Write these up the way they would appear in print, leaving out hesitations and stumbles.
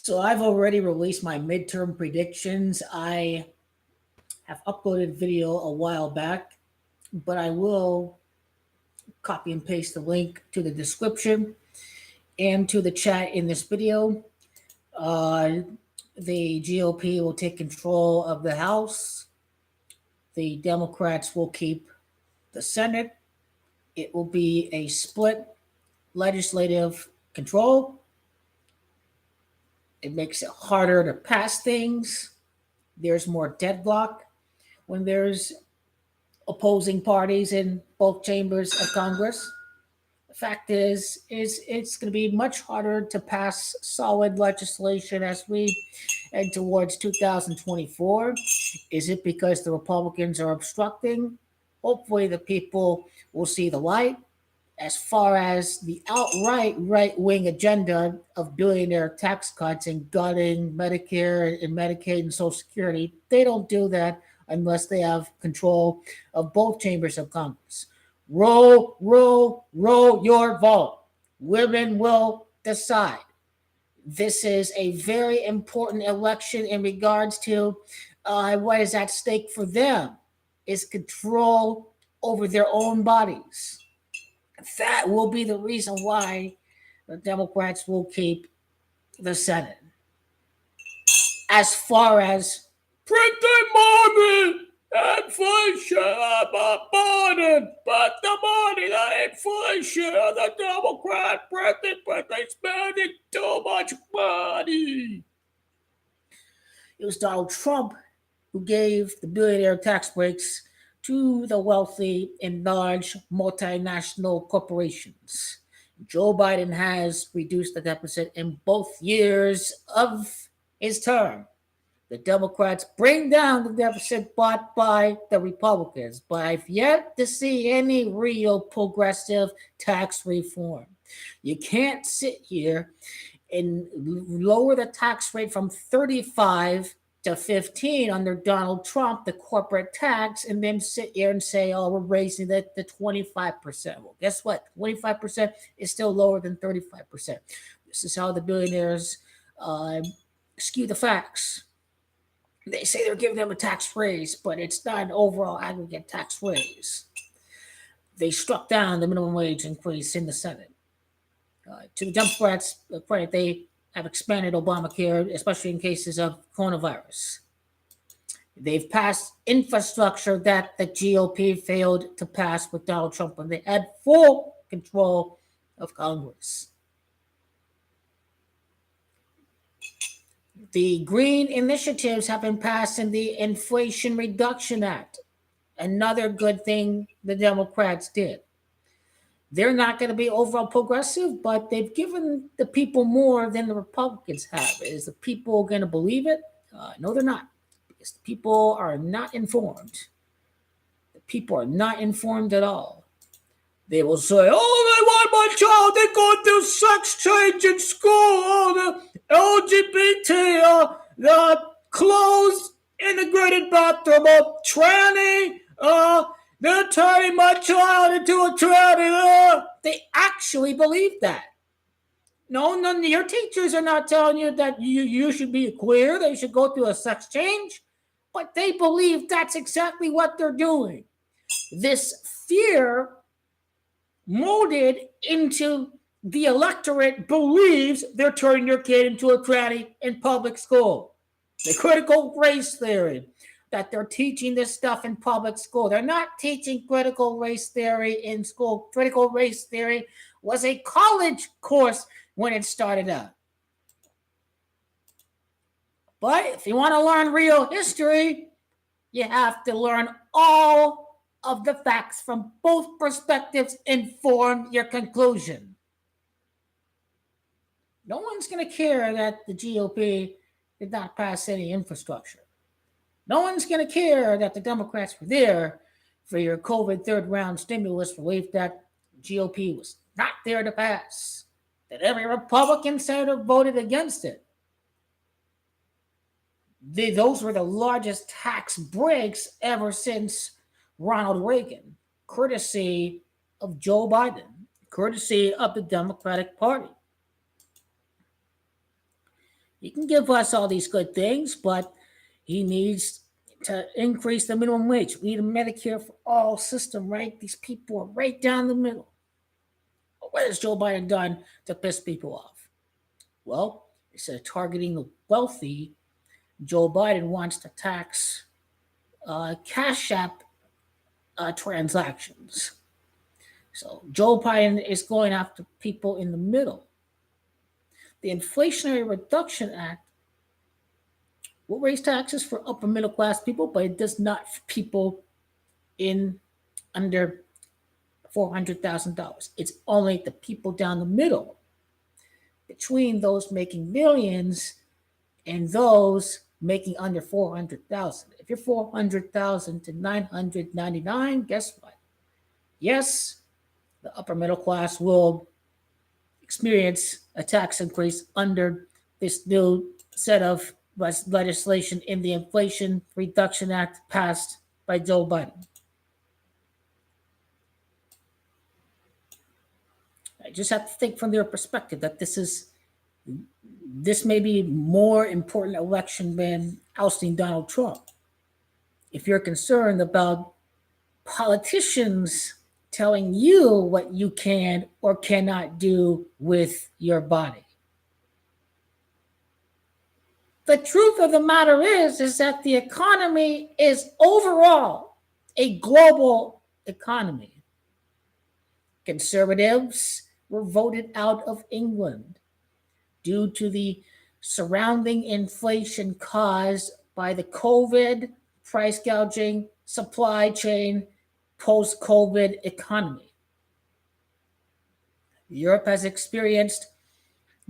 So I've already released my midterm predictions. I have uploaded video a while back, but I will copy and paste the link to the description and to the chat in this video. Uh, the GOP will take control of the House. The Democrats will keep the Senate. It will be a split legislative control. It makes it harder to pass things. There's more deadlock when there's opposing parties in both chambers of Congress. The fact is it's going to be much harder to pass solid legislation as we head towards 2024. Is it because the Republicans are obstructing? Hopefully, the people will see the light. As far as the outright right wing agenda of billionaire tax cuts and gutting Medicare and Medicaid and Social Security, they don't do that unless they have control of both chambers of Congress. Roll, roll, roll your vote. Women will decide. This is a very important election in regards to what is at stake for them is control over their own bodies. That will be the reason why the Democrats will keep the Senate. As far as printing money, inflation, money, but the money, the inflation, the Democrat printing, spending too much money. It was Donald Trump who gave the billionaire tax breaks to the wealthy and large multinational corporations. Joe Biden has reduced the deficit in both years of his term. The Democrats bring down the deficit brought by the Republicans, but I've yet to see any real progressive tax reform. You can't sit here and lower the tax rate from 35 to 15 under Donald Trump, the corporate tax, and then sit here and say, oh, we're raising it to 25%. Well, guess what? 25% is still lower than 35%. This is how the billionaires skew the facts. They say they're giving them a tax raise, but it's not an overall aggregate tax raise. They struck down the minimum wage increase in the Senate. To the Democrats' credit, they have expanded Obamacare, especially in cases of coronavirus. They've passed infrastructure that the GOP failed to pass with Donald Trump when they had full control of Congress. The green initiatives have been passed in the Inflation Reduction Act. Another good thing the Democrats did. They're not going to be overall progressive, but they've given the people more than the Republicans have. Is the people going to believe it? No, they're not. Because the people are not informed. The people are not informed at all. They will say, oh, I want my child to go through sex change in school. Oh, the LGBT, the closed integrated bathroom, tranny, they're turning my child into a tranny. They actually believe that. No, none of your teachers are not telling you that you should be queer. They should go through a sex change. But they believe that's exactly what they're doing. This fear molded into the electorate believes they're turning your kid into a tranny in public school. The critical race theory, that they're teaching this stuff in public school. They're not teaching critical race theory in school. Critical race theory was a college course when it started out. But if you want to learn real history, you have to learn all of the facts from both perspectives and form your conclusion. No one's going to care that the GOP did not pass any infrastructure. No one's going to care that the Democrats were there for your COVID third round stimulus relief that GOP was not there to pass, that every Republican senator voted against it. Those were the largest tax breaks ever since Ronald Reagan, courtesy of Joe Biden, courtesy of the Democratic Party. He can give us all these good things, but he needs to increase the minimum wage. We need a Medicare for all system, right? These people are right down the middle. What has Joe Biden done to piss people off? Well, instead of targeting the wealthy, Joe Biden wants to tax Cash App transactions. So Joe Biden is going after people in the middle. The Inflationary Reduction Act will raise taxes for upper middle class people, but it does not for people in under $400,000. It's only the people down the middle, between those making millions and those making under 400,000. If you're 400,000 to 999, guess what? Yes, the upper middle class will experience a tax increase under this new set of legislation in the Inflation Reduction Act passed by Joe Biden. I just have to think from their perspective that this may be a more important election than ousting Donald Trump. If you're concerned about politicians telling you what you can or cannot do with your body. The truth of the matter is that the economy is overall a global economy. Conservatives were voted out of England due to the surrounding inflation caused by the COVID, price gouging, supply chain, post-COVID economy. Europe has experienced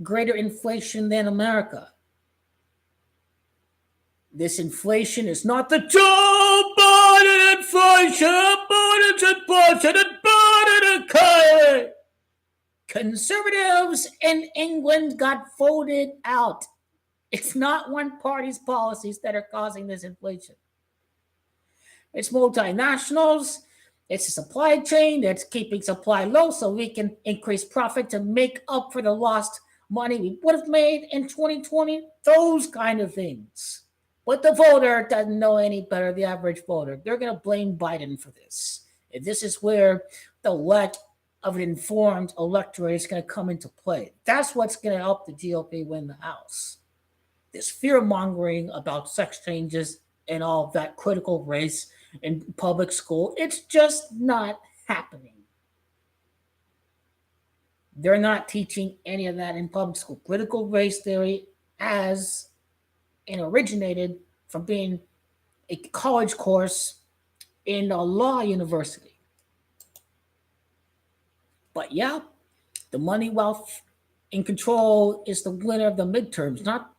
greater inflation than America. This inflation is not the Joe Biden inflation, Biden. Conservatives in England got voted out. It's not one party's policies that are causing this inflation. It's multinationals. It's a supply chain that's keeping supply low so we can increase profit to make up for the lost money we would have made in 2020. Those kind of things. But the voter doesn't know any better, the average voter. They're going to blame Biden for this. And this is where the lack of an informed electorate is going to come into play. That's what's going to help the GOP win the House. This fear-mongering about sex changes and all that critical race in public school, it's just not happening. They're not teaching any of that in public school. Critical race theory as and originated from being a college course in a law university. But yeah, the money, wealth, and control is the winner of the midterms, not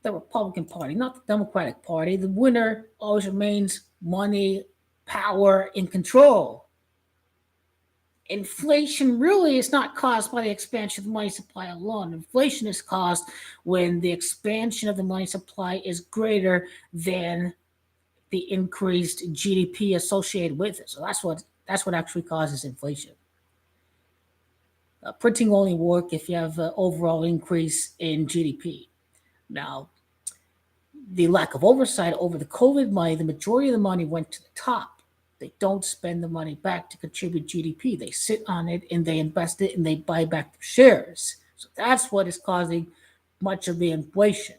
the Republican Party, not the Democratic Party. The winner always remains money, power, and control. Inflation really is not caused by the expansion of the money supply alone. Inflation is caused when the expansion of the money supply is greater than the increased GDP associated with it. So that's what actually causes inflation. Printing only work if you have an overall increase in GDP. Now, the lack of oversight over the COVID money, the majority of the money went to the top. They don't spend the money back to contribute GDP. They sit on it and they invest it and they buy back their shares. So that's what is causing much of the inflation,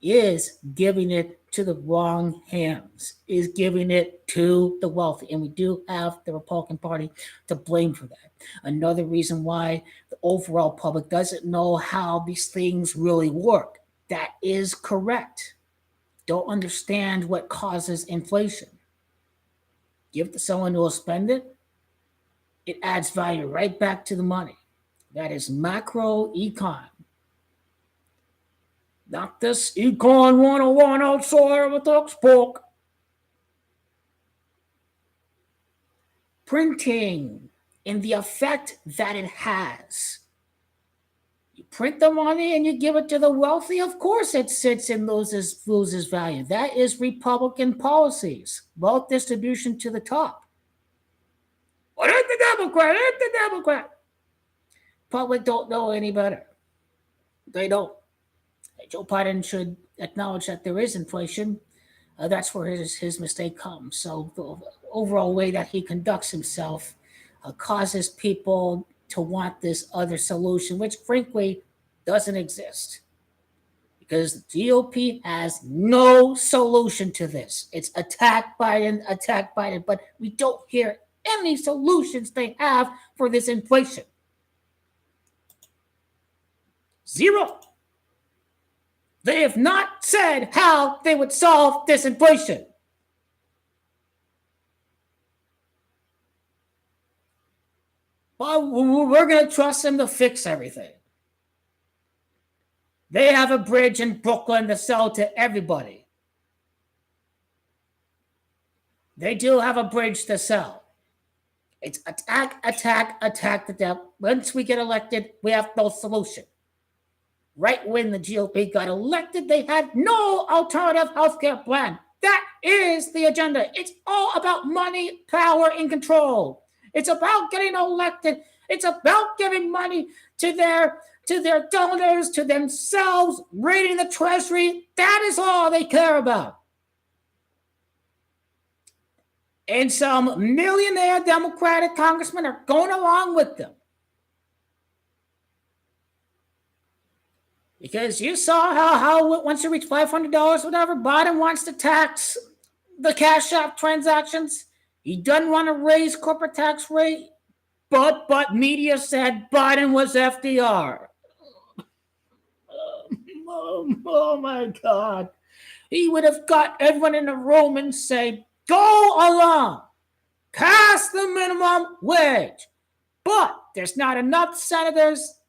is giving it to the wrong hands, is giving it to the wealthy. And we do have the Republican Party to blame for that. Another reason why the overall public doesn't know how these things really work. That is correct. Don't understand what causes inflation. Give it to someone who will spend it. It adds value right back to the money. That is macro econ. Not this econ 101 outside of a textbook. Printing and the effect that it has. You print the money and you give it to the wealthy, of course it sits and loses value. That is Republican policies. Wealth distribution to the top. What is the Democrat? It's the Democrat. Public don't know any better. They don't. Joe Biden should acknowledge that there is inflation. That's where his mistake comes. So the overall way that he conducts himself causes people to want this other solution, which frankly doesn't exist. Because the GOP has no solution to this. It's attack Biden, but we don't hear any solutions they have for this inflation. Zero. They have not said how they would solve this inflation. Well, we're going to trust them to fix everything. They have a bridge in Brooklyn to sell to everybody. They do have a bridge to sell. It's attack the devil. Once we get elected, we have no solution. Right when the GOP got elected, they had no alternative healthcare plan. That is the agenda. It's all about money, power, and control. It's about getting elected. It's about giving money to their donors, to themselves, raiding the treasury. That is all they care about. And some millionaire Democratic congressmen are going along with them. Because you saw how once you reach $500, whatever, Biden wants to tax the Cash App transactions. He doesn't want to raise corporate tax rate. But media said Biden was FDR. Oh my God. He would have got everyone in the room and say, go along. Pass the minimum wage. But there's not enough senators.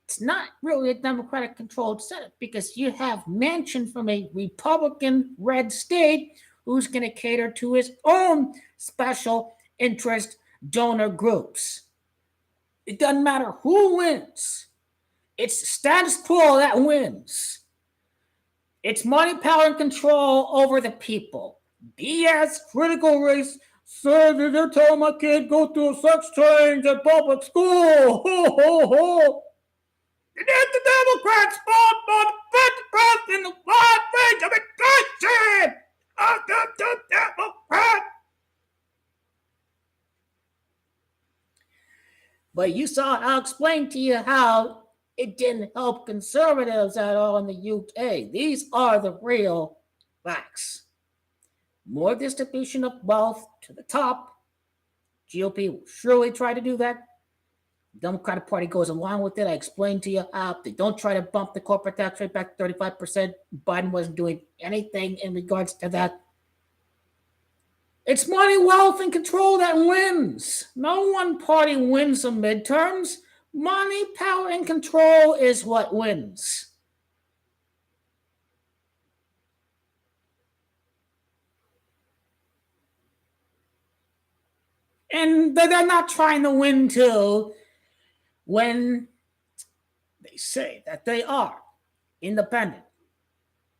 It's not really a Democratic-controlled Senate because you have Manchin from a Republican red state who's going to cater to his own special interest donor groups. It doesn't matter who wins. It's status quo that wins. It's money, power, and control over the people. BS critical race said that they're telling my kid go through a sex change at public school. Ho, ho, ho. And then the Democrats fought for the 51st in the wide range of education of the Democrats. But you saw, I'll explain to you how it didn't help conservatives at all in the UK. These are the real facts. More distribution of wealth to the top. GOP will surely try to do that. The Democratic Party goes along with it. I explained to you how they don't try to bump the corporate tax rate back to 35%. Biden wasn't doing anything in regards to that. It's money, wealth, and control that wins. No one party wins the midterms. Money, power, and control is what wins. And they're not trying to win too when they say that they are independent.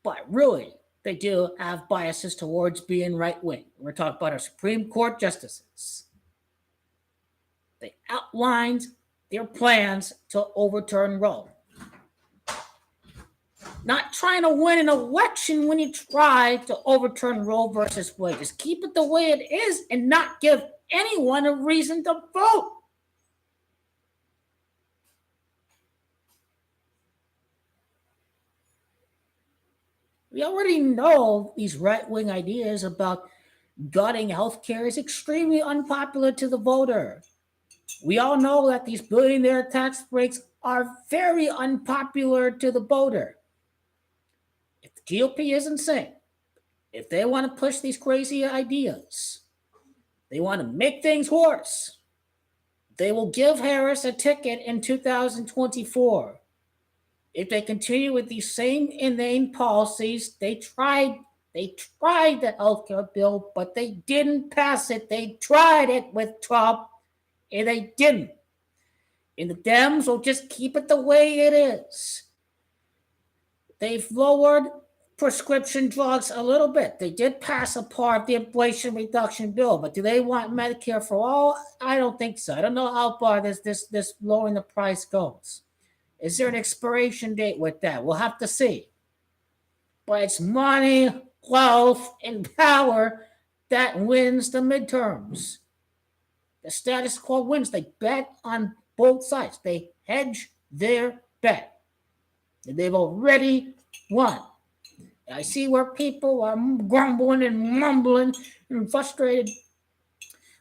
But really, they do have biases towards being right-wing. We're talking about our Supreme Court justices. They outlined their plans to overturn Roe. Not trying to win an election when you try to overturn Roe versus Wade. Just keep it the way it is and not give anyone a reason to vote. We already know these right-wing ideas about gutting healthcare is extremely unpopular to the voter. We all know that these billionaire tax breaks are very unpopular to the voter. If the GOP is insane, if they want to push these crazy ideas, they want to make things worse, they will give Harris a ticket in 2024. If they continue with these same inane policies, they tried the healthcare bill, but they didn't pass it. They tried it with Trump, and they didn't. And the Dems will just keep it the way it is. They've lowered prescription drugs a little bit. They did pass a part of the Inflation Reduction Bill, but do they want Medicare for all? I don't think so. I don't know how far this lowering the price goes. Is there an expiration date with that? We'll have to see. But it's money, wealth, and power that wins the midterms. The status quo wins. They bet on both sides. They hedge their bet. They've already won. I see where people are grumbling and mumbling and frustrated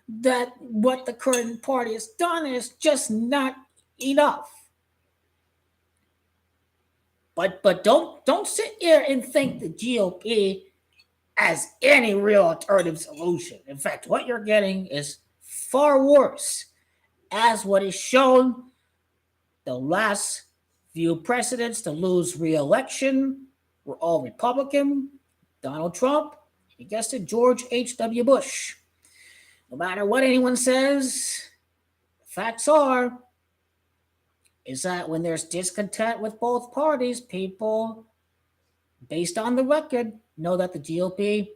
that what the current party has done is just not enough. But don't sit here and think the GOP has any real alternative solution. In fact, what you're getting is far worse, as what is shown the last few presidents to lose re-election were all Republican. Donald Trump, you guessed it, George H.W. Bush. No matter what anyone says, the facts are is that when there's discontent with both parties, people, based on the record, know that the GOP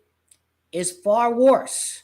is far worse